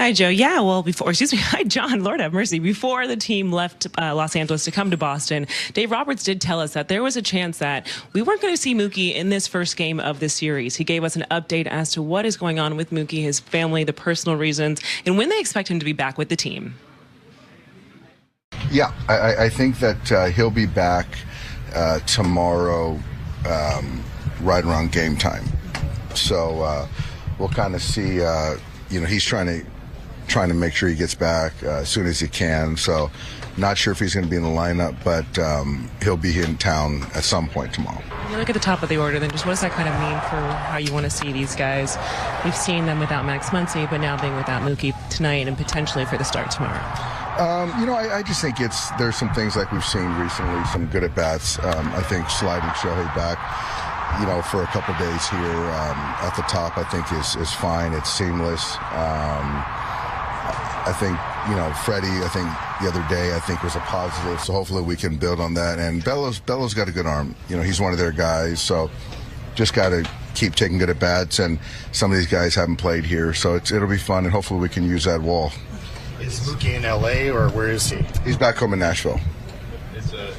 Hi, Joe. Yeah, well, hi, John. Lord have mercy. Before the team left Los Angeles to come to Boston, Dave Roberts did tell us that there was a chance that we weren't going to see Mookie in this first game of the series. He gave us an update as to what is going on with Mookie, his family, the personal reasons, and when they expect him to be back with the team. Yeah, I think that he'll be back tomorrow right around game time. So we'll kind of see, he's trying to make sure he gets back as soon as he can. So not sure if he's going to be in the lineup, but he'll be in town at some point tomorrow. When you look at the top of the order, then just what does that kind of mean for how you want to see these guys? We've seen them without Max Muncy, but now being without Mookie tonight and potentially for the start tomorrow. I just think there's some things like we've seen recently, some good at-bats. I think sliding Shohei back, for a couple days here at the top, I think is fine. It's seamless. I think, Freddie, I think the other day, was a positive. So hopefully we can build on that. And Bello's got a good arm. He's one of their guys. So just got to keep taking good at-bats. And some of these guys haven't played here. So it'll be fun. And hopefully we can use that wall. Is Mookie in L.A. or where is he? He's back home in Nashville.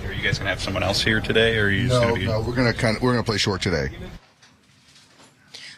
Are you guys gonna have someone else here today, or are you just gonna be? No, we're gonna play short today.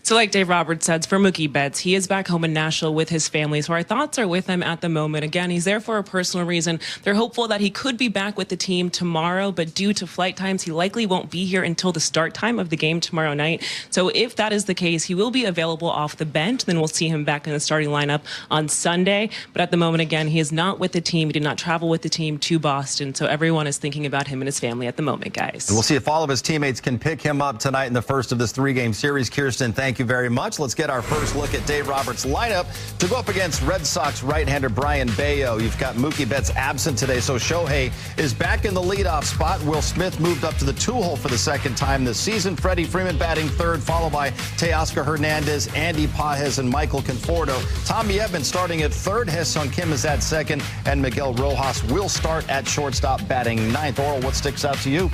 So like Dave Roberts says, for Mookie Betts, he is back home in Nashville with his family. So our thoughts are with him at the moment. Again, he's there for a personal reason. They're hopeful that he could be back with the team tomorrow, but due to flight times, he likely won't be here until the start time of the game tomorrow night. So if that is the case, he will be available off the bench. Then we'll see him back in the starting lineup on Sunday. But at the moment, again, he is not with the team. He did not travel with the team to Boston. So everyone is thinking about him and his family at the moment, guys. And we'll see if all of his teammates can pick him up tonight in the first of this three-game series. Kirsten, thank you very much. Let's get our first look at Dave Roberts' lineup to go up against Red Sox right-hander Brian Bayo. You've got Mookie Betts absent today, so Shohei is back in the leadoff spot. Will Smith moved up to the two-hole for the second time this season. Freddie Freeman batting third, followed by Teoscar Hernandez, Andy Pages, and Michael Conforto. Tommy Edman starting at third. Hesson Kim is at second, and Miguel Rojas will start at shortstop batting ninth. Oral, what sticks out to you?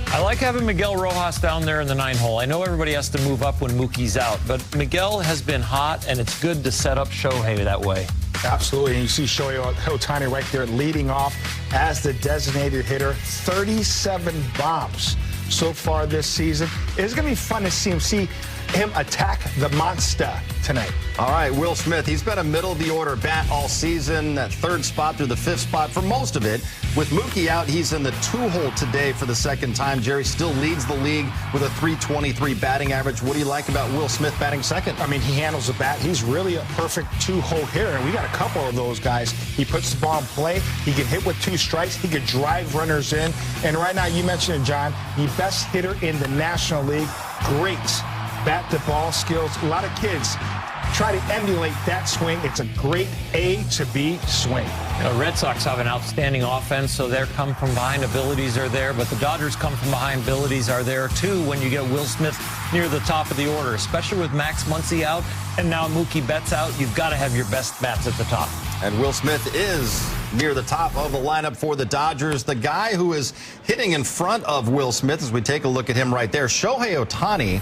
I like having Miguel Rojas down there in the 9 hole. I know everybody has to move up when Mookie's out, but Miguel has been hot, and it's good to set up Shohei that way. Absolutely, and you see Shohei Ohtani right there leading off as the designated hitter. 37 bombs so far this season. It's going to be fun to see him attack the monster tonight. All right, Will Smith, he's been a middle-of-the-order bat all season, that third spot through the fifth spot for most of it. With Mookie out, he's in the two-hole today for the second time. Jerry still leads the league with a .323 batting average. What do you like about Will Smith batting second? I mean, he handles the bat. He's really a perfect two-hole hitter, and we got a couple of those guys. He puts the ball in play. He can hit with 2 strikes. He can drive runners in. And right now, you mentioned it, John, the best hitter in the National League. Great bat-to-ball skills. A lot of kids try to emulate that swing. It's a great A to B swing. Red Sox have an outstanding offense, so their come-from-behind abilities are there, but the Dodgers' come-from-behind abilities are there, too, when you get Will Smith near the top of the order, especially with Max Muncy out and now Mookie Betts out. You've got to have your best bats at the top. And Will Smith is near the top of the lineup for the Dodgers. The guy who is hitting in front of Will Smith, as we take a look at him right there, Shohei Ohtani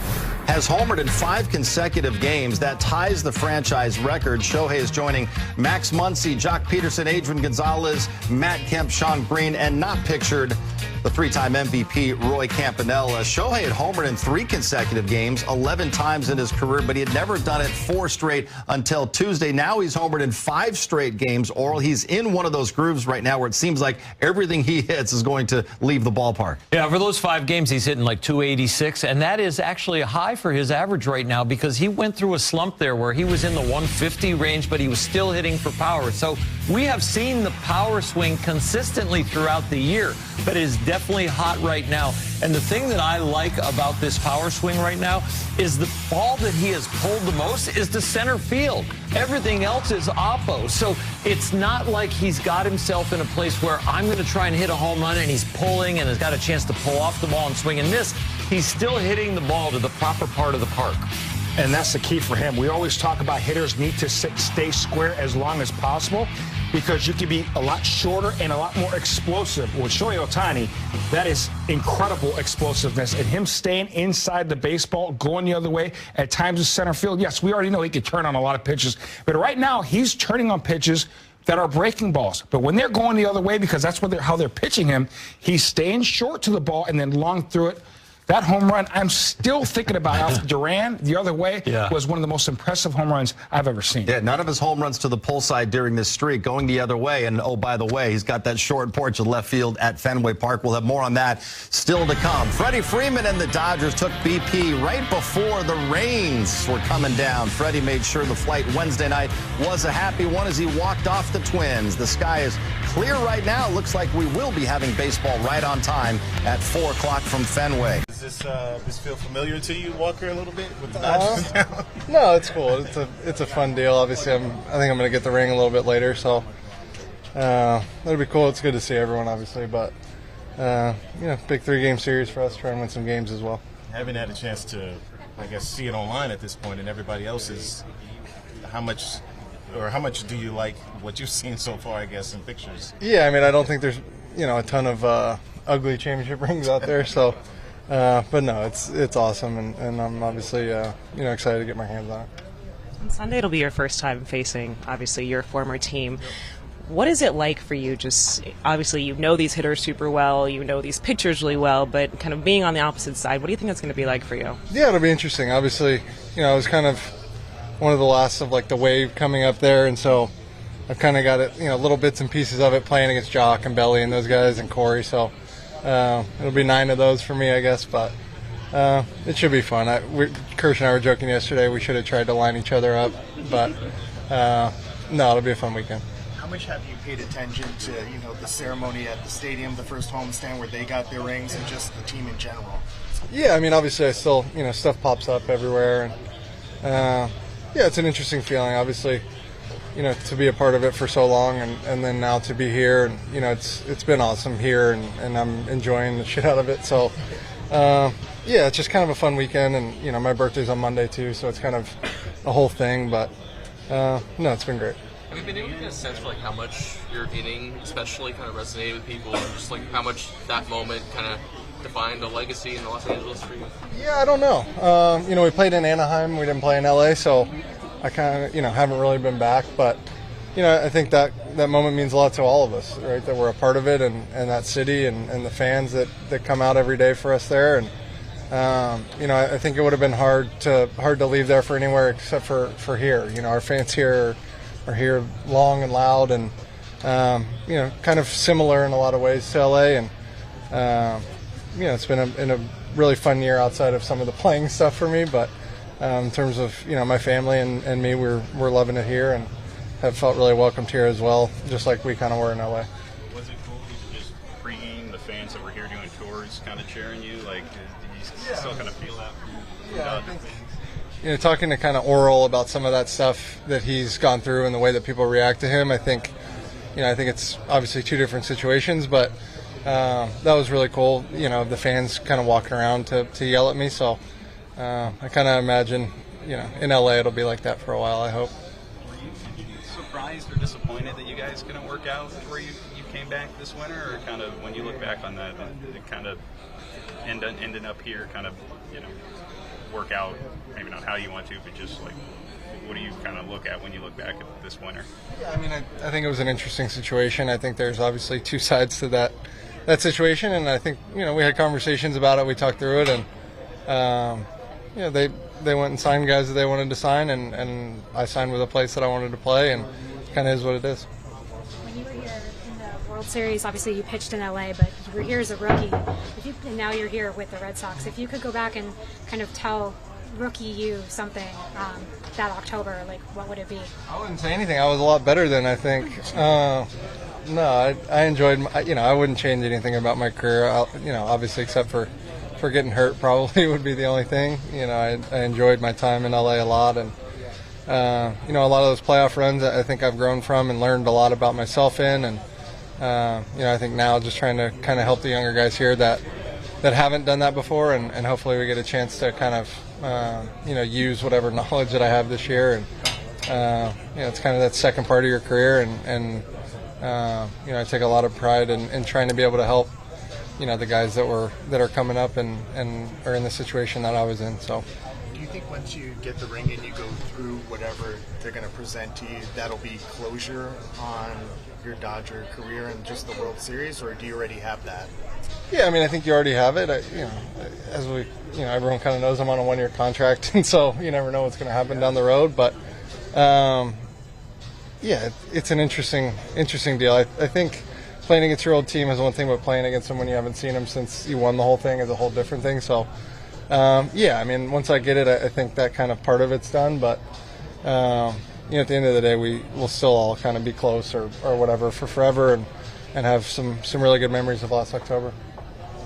has homered in 5 consecutive games. That ties the franchise record. Shohei is joining Max Muncy, Jock Peterson, Adrian Gonzalez, Matt Kemp, Sean Green, and not pictured the 3-time MVP, Roy Campanella. Shohei had homered in 3 consecutive games, 11 times in his career, but he had never done it 4 straight until Tuesday. Now he's homered in 5 straight games. Oral, he's in one of those grooves right now where it seems like everything he hits is going to leave the ballpark. Yeah, for those 5 games, he's hitting like .286, and that is actually a high for his average right now because he went through a slump there where he was in the 150 range, but he was still hitting for power. So we have seen the power swing consistently throughout the year, but it is definitely hot right now. And the thing that I like about this power swing right now is the ball that he has pulled the most is to center field. Everything else is oppo. So it's not like he's got himself in a place where I'm going to try and hit a home run and he's pulling and has got a chance to pull off the ball and swing and miss. He's still hitting the ball to the proper part of the park. And that's the key for him. We always talk about hitters need to stay square as long as possible because you can be a lot shorter and a lot more explosive. With Shohei Ohtani, that is incredible explosiveness. And him staying inside the baseball, going the other way, at times in center field, yes, we already know he can turn on a lot of pitches. But right now, he's turning on pitches that are breaking balls. But when they're going the other way, because that's what how they're pitching him, he's staying short to the ball and then long through it. That home run, I'm still thinking about Alfred Duran the other way, was one of the most impressive home runs I've ever seen. Yeah, none of his home runs to the pull side during this streak, going the other way. And, oh, by the way, he's got that short porch of left field at Fenway Park. We'll have more on that still to come. Freddie Freeman and the Dodgers took BP right before the rains were coming down. Freddie made sure the flight Wednesday night was a happy one as he walked off the Twins. The sky is clear right now. Looks like we will be having baseball right on time at 4 o'clock from Fenway. Does this feel familiar to you, Walker, a little bit with the Dodgers? No, it's cool. It's a fun deal. Obviously, I think I'm going to get the ring a little bit later, so it'll be cool. It's good to see everyone, obviously, but big 3-game series for us, try and win some games as well. Having had a chance to, I guess, see it online at this point, and everybody else's, how much do you like what you've seen so far, I guess, in pictures? Yeah, I mean, I don't think there's a ton of ugly championship rings out there, so. But no, it's awesome, and I'm obviously excited to get my hands on it. On Sunday, it'll be your first time facing, obviously, your former team. What is it like for you? Just obviously, you know these hitters super well, you know these pitchers really well, but kind of being on the opposite side, what do you think that's going to be like for you? Yeah, it'll be interesting. Obviously, I was kind of one of the last of like the wave coming up there, and so I've kind of got it, little bits and pieces of it playing against Jock and Belly and those guys and Corey. So. It'll be 9 of those for me, I guess, but it should be fun. Kirsch and I were joking yesterday we should have tried to line each other up, but no, it'll be a fun weekend. How much have you paid attention to the ceremony at the stadium, the first homestand where they got their rings, and just the team in general? Yeah, I mean, obviously I still stuff pops up everywhere, and it's an interesting feeling, obviously. To be a part of it for so long, and then now to be here, and it's been awesome here, and I'm enjoying the shit out of it. So, it's just kind of a fun weekend, and my birthday's on Monday too, so it's kind of a whole thing. But no, it's been great. Have you been able to get a sense for how much your inning, especially, kind of resonated with people, and just how much that moment kind of defined a legacy in Los Angeles for you? Yeah, I don't know. We played in Anaheim, we didn't play in LA, so. I kind of, haven't really been back, but, I think that moment means a lot to all of us, right? That we're a part of it, and that city, and the fans that come out every day for us there, and I think it would have been hard to leave there for anywhere except for here. Our fans here are here long and loud, and kind of similar in a lot of ways to LA, and it's been a really fun year outside of some of the playing stuff for me, but. In terms of my family and me, we're loving it here and have felt really welcomed here as well, just like we kind of were in LA. Was it cool to just pregame the fans that were here doing tours, kind of cheering you? Did you still kind of feel that? Yeah, I think talking to kind of Oral about some of that stuff that he's gone through and the way that people react to him. I think it's obviously 2 different situations, but that was really cool. The fans kind of walking around to yell at me, so. I kind of imagine, in LA it'll be like that for a while, I hope. Were you surprised or disappointed that you guys couldn't work out where you came back this winter? Or kind of, when you look back on that, it kind of ended up here, kind of, work out, maybe not how you want to, but just what do you kind of look at when you look back at this winter? Yeah, I mean, I think it was an interesting situation. I think there's obviously 2 sides to that situation, and I think, we had conversations about it, we talked through it, and they went and signed guys that they wanted to sign, and I signed with a place that I wanted to play, and kind of is what it is. When you were here in the World Series, obviously you pitched in LA, but you were here as a rookie, and now you're here with the Red Sox. If you could go back and kind of tell rookie you something that October, what would it be? I wouldn't say anything. I was a lot better than I think. No, I enjoyed, I wouldn't change anything about my career, obviously except for getting hurt probably would be the only thing. I enjoyed my time in LA a lot, and a lot of those playoff runs I think I've grown from and learned a lot about myself in, and I think now just trying to kind of help the younger guys here that haven't done that before, and hopefully we get a chance to kind of use whatever knowledge that I have this year, and it's kind of that second part of your career, and I take a lot of pride in trying to be able to help, the guys that are coming up and are in the situation that I was in. So. Do you think once you get the ring and you go through whatever they're going to present to you, that'll be closure on your Dodger career and just the World Series, or do you already have that? Yeah, I think you already have it. As we, everyone kind of knows I'm on a 1-year contract, and so you never know what's going to happen down the road. But yeah, it's an interesting deal. I think playing against your old team is one thing, but playing against them when you haven't seen them since you won the whole thing is a whole different thing. So. Yeah, once I get it, I think that kind of part of it's done. But at the end of the day, we will still all kind of be close or whatever for forever, and have some really good memories of last October.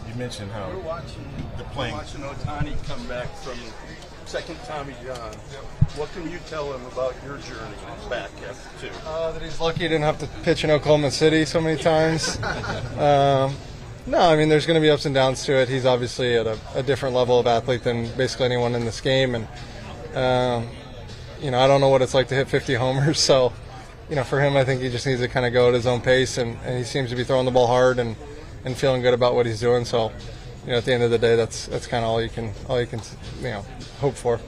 You mentioned how We're watching Ohtani come back from second Tommy John. What can you tell him about your journey back after two? That he's lucky he didn't have to pitch in Oklahoma City so many times. No, there's going to be ups and downs to it. He's obviously at a different level of athlete than basically anyone in this game. And, I don't know what it's like to hit 50 homers. So, for him, I think he just needs to kind of go at his own pace. And he seems to be throwing the ball hard and feeling good about what he's doing. So, at the end of the day, that's kind of all you can hope for.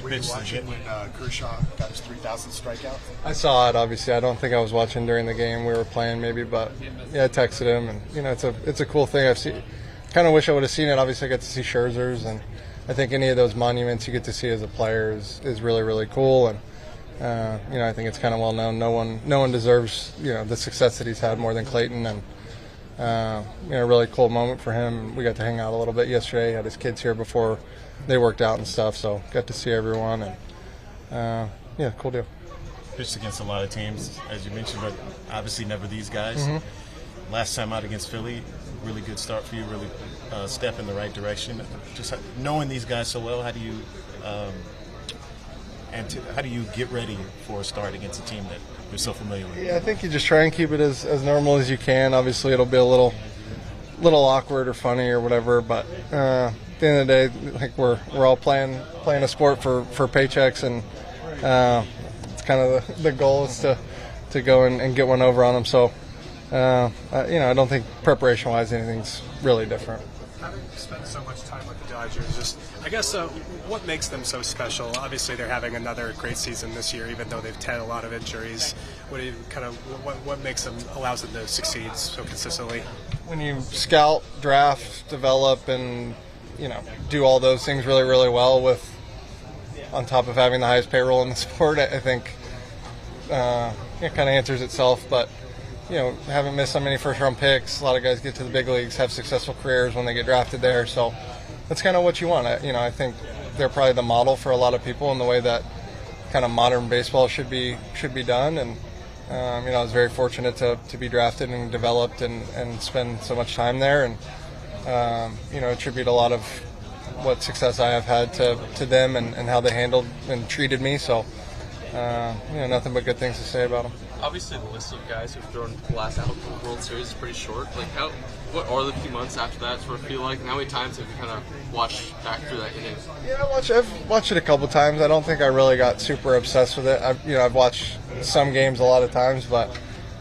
Were you watching when Kershaw got his 3,000th strikeout? I saw it, obviously. I don't think I was watching during the game. We were playing maybe, but yeah, I texted him, and it's a cool thing. Kind of wish I would have seen it. Obviously, I got to see Scherzer's, and I think any of those monuments you get to see as a player is really, really cool. And I think it's kind of well known. No one deserves the success that he's had more than Clayton, and a really cool moment for him. We got to hang out a little bit yesterday. He had his kids here before they worked out and stuff, so got to see everyone, and yeah, cool deal. Pitched against a lot of teams, as you mentioned, but obviously never these guys. Mm-hmm. Last time out against Philly, really good start for you, really step in the right direction. Just knowing these guys so well, how do you get ready for a start against a team that you're so familiar with? Yeah, I think you just try and keep it as normal as you can. Obviously, it'll be a little awkward or funny or whatever, but at the end of the day, like we're all playing a sport for paychecks, and it's kind of the goal is to go and get one over on them. So I don't think preparation-wise anything's really different. Having spent so much time with the Dodgers, I guess what makes them so special? Obviously, they're having another great season this year, even though they've had a lot of injuries. What makes them, allows them to succeed so consistently? When you scout, draft, develop, and do all those things really, really well, on top of having the highest payroll in the sport, I think it kind of answers itself. But haven't missed so many first-round picks. A lot of guys get to the big leagues, have successful careers when they get drafted there. So that's kind of what you want. I think they're probably the model for a lot of people in the way that kind of modern baseball should be done. And I was very fortunate to be drafted and developed and spend so much time there. And attribute a lot of what success I have had to them and how they handled and treated me. So nothing but good things to say about them. Obviously, the list of guys who've thrown glass out of the World Series is pretty short. What are the few months after that sort of feel like? And how many times have you kind of watched back through that inning? Yeah, I've watched it a couple times. I don't think I really got super obsessed with it. I've watched some games a lot of times, but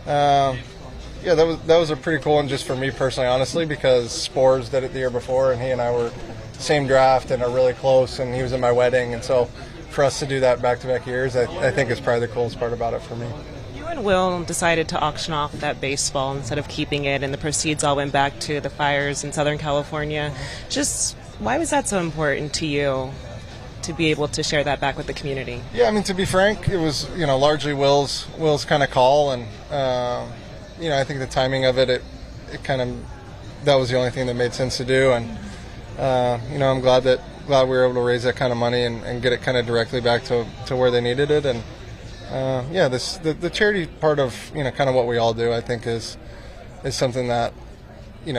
yeah, that was a pretty cool one just for me personally, honestly, because Spores did it the year before, and he and I were same draft and are really close, and he was at my wedding, and so for us to do that back-to-back years, I think is probably the coolest part about it for me. You and Will decided to auction off that baseball instead of keeping it, and the proceeds all went back to the fires in Southern California. Just why was that so important to you to be able to share that back with the community? Yeah, to be frank, it was largely Will's kind of call, and I think the timing of it kind of, that was the only thing that made sense to do, and I'm glad we were able to raise that kind of money and get it kind of directly back to where they needed it. And the charity part of kind of what we all do, I think is something that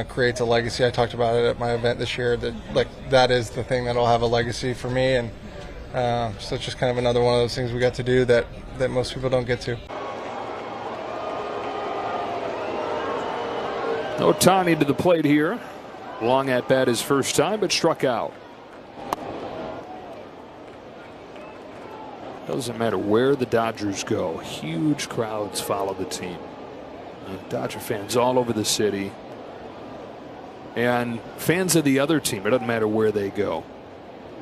creates a legacy. I talked about it at my event this year, that is the thing that'll have a legacy for me, and so it's just kind of another one of those things we got to do that most people don't get to. Ohtani to the plate here. Long at bat his first time, but struck out. Doesn't matter where the Dodgers go, huge crowds follow the team. Dodger fans all over the city. And fans of the other team, it doesn't matter where they go.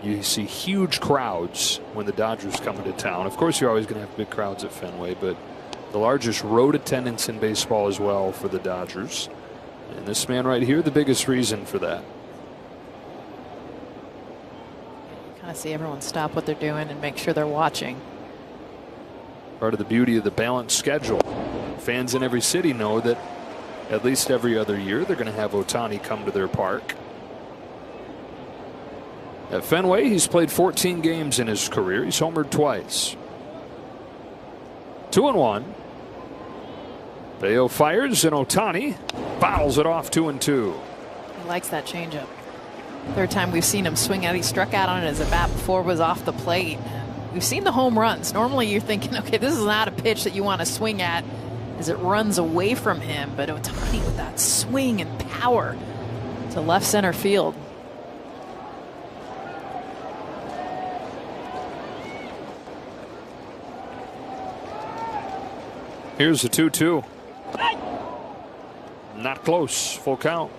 You see huge crowds when the Dodgers come into town. Of course, you're always going to have big crowds at Fenway, but the largest road attendance in baseball as well for the Dodgers. And this man right here, the biggest reason for that. Kind of see everyone stop what they're doing and make sure they're watching. Part of the beauty of the balanced schedule. Fans in every city know that at least every other year they're going to have Ohtani come to their park. At Fenway, he's played 14 games in his career. He's homered twice. 2-1. Bayo fires, and Ohtani fouls it off 2-2. He likes that changeup. Third time we've seen him swing at it. He struck out on it as a bat before was off the plate. We've seen the home runs. Normally you're thinking, okay, this is not a pitch that you want to swing at as it runs away from him. But Ohtani with that swing and power to left center field. Here's the 2-2. Not close. Full count.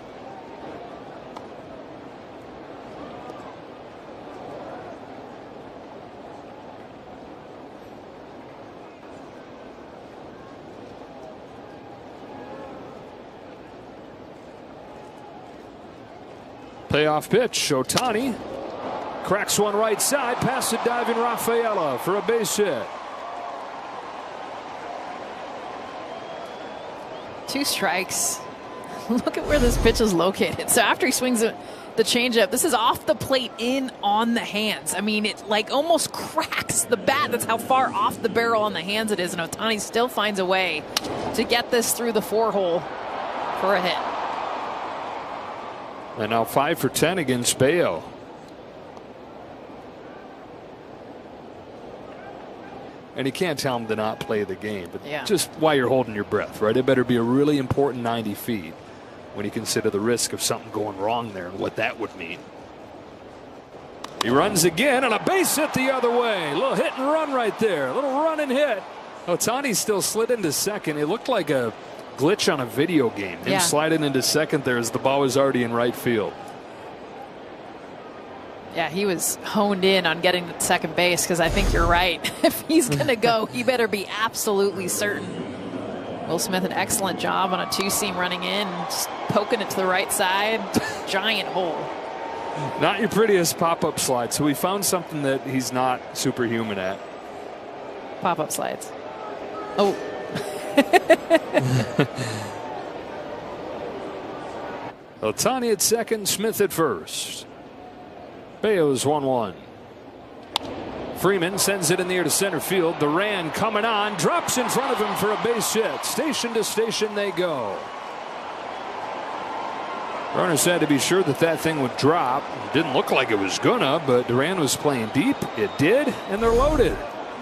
Payoff pitch. Ohtani cracks one right side past the diving Rafaela for a base hit. 2 strikes. Look at where this pitch is located. So after he swings the changeup, this is off the plate in on the hands. I mean, it like almost cracks the bat. That's how far off the barrel on the hands it is. And Ohtani still finds a way to get this through the 4-hole for a hit. And now 5 for 10 against Bayo. And you can't tell him to not play the game, but just while you're holding your breath, right? It better be a really important 90 feet when you consider the risk of something going wrong there and what that would mean. He runs again, and a base hit the other way. A little hit and run right there. A little run and hit. Ohtani still slid into second. It looked like a glitch on a video game. Him sliding into second there as the ball was already in right field. Yeah, he was honed in on getting to second base because I think you're right. If he's going to go, he better be absolutely certain. Will Smith, an excellent job on a 2-seam running in, just poking it to the right side. Giant hole. Not your prettiest pop-up slide, so we found something that he's not superhuman at. Pop-up slides. Oh. Ohtani at second, Smith at first. Bayo's 1-1. Freeman sends it in the air to center field. Duran coming on, drops in front of him for a base hit. Station to station they go. Runners had to be sure that that thing would drop. Didn't look like it was gonna, but Duran was playing deep. It did, and they're loaded.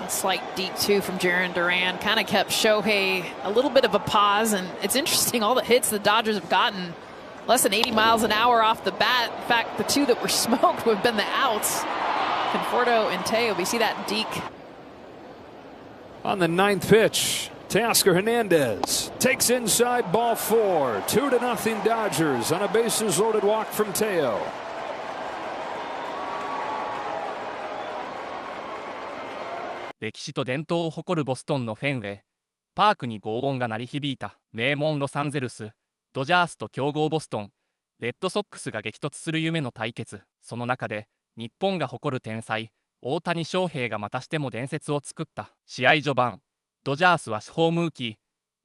A slight deep 2 from Jarren Duran kind of kept Shohei a little bit of a pause, and it's interesting, all the hits the Dodgers have gotten less than 80 miles an hour off the bat. In fact, the 2 that were smoked would have been the outs. Conforto and Teo. We see that deke. On the 9th pitch, Teoscar Hernandez takes inside, ball 4. 2-0 Dodgers on a bases loaded walk from Teo.「歴史と伝統を誇るボストンのフェンウェイ。パークに轟音が鳴り響いた名門ロサンゼルス。ドジャースと強豪ボストン、レッドソックスが激突する夢の対決。その中で、日本が誇る天才、大谷翔平がまたしても伝説を作った。試合序盤、ドジャースはホームーキー、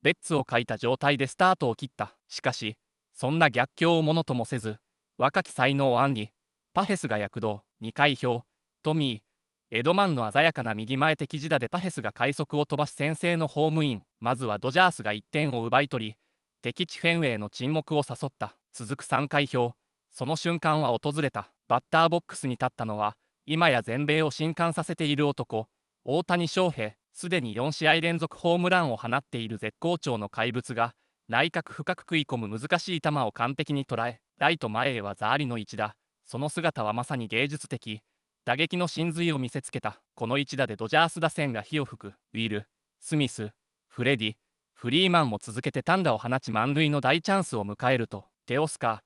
ベッツを欠いた状態でスタートを切った。しかし、そんな逆境をものともせず、若き才能を暗に、パヘスが躍動、2回表、トミー、エドマンの鮮やかな右前的自打でパヘスが快足を飛ばし先制のホームイン。まずはドジャースが1点を奪い取り、敵地フェンウェイの沈黙を誘った。続く3回表、その瞬間は訪れた。バッターボックスに立ったのは、今や全米を震撼させている男、大谷翔平。すでに4試合連続ホームランを放っている絶好調の怪物が、内角深く食い込む難しい球を完璧に捉え、ライト前へはザーリの一打。その姿はまさに芸術的。打撃の真髄を見せつけた。この一打でドジャース打線が火を吹く。ウィル、スミス、フレディ、フリーマンも続けて単打を放ち満塁の大チャンスを迎えると、テオスカー・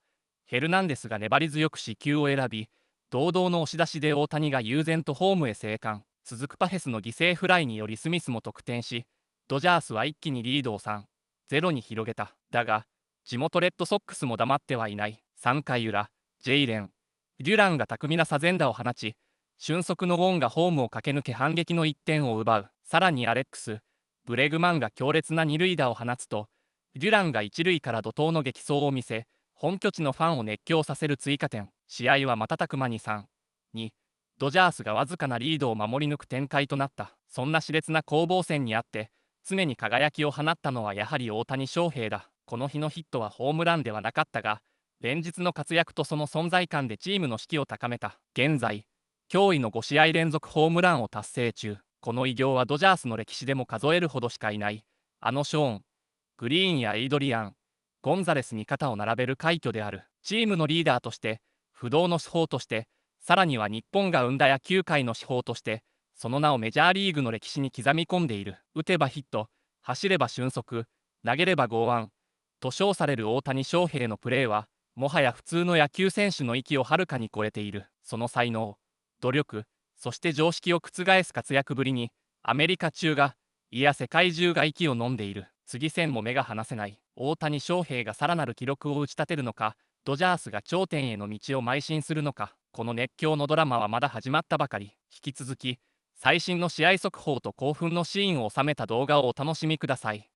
ヘルナンデスが粘り強く四球を選び、堂々の押し出しで大谷が悠然とホームへ生還。続くパフェスの犠牲フライによりスミスも得点し、ドジャースは一気にリードを3-0に広げた。だが、地元レッドソックスも黙ってはいない。3回裏、ジェイレン・デュランが巧みな左前打を放ち、俊足のウォンがホームを駆け抜け反撃の1点を奪う。さらにアレックス・ブレグマンが強烈な二塁打を放つと、デュランが一塁から怒涛の激走を見せ、本拠地のファンを熱狂させる追加点。試合は瞬く間に3-2。ドジャースがわずかなリードを守り抜く展開となった。そんな熾烈な攻防戦にあって、常に輝きを放ったのはやはり大谷翔平だ。この日のヒットはホームランではなかったが、連日の活躍とその存在感でチームの士気を高めた。現在、驚異の5試合連続ホームランを達成中。この偉業はドジャースの歴史でも数えるほどしかいない。ショーン・グリーンやエイドリアン・ゴンザレスに肩を並べる快挙である。チームのリーダーとして、不動の司法として、さらには日本が生んだ野球界の司法として、その名をメジャーリーグの歴史に刻み込んでいる。打てばヒット、走れば俊足、投げれば剛腕と称される大谷翔平のプレーは、もはや普通の野球選手の域をはるかに超えている。その才能、努力、そして常識を覆す活躍ぶりに、アメリカ中が、いや世界中が息を飲んでいる。次戦も目が離せない。大谷翔平がさらなる記録を打ち立てるのか、ドジャースが頂点への道を邁進するのか、この熱狂のドラマはまだ始まったばかり。引き続き、最新の試合速報と興奮のシーンを収めた動画をお楽しみください。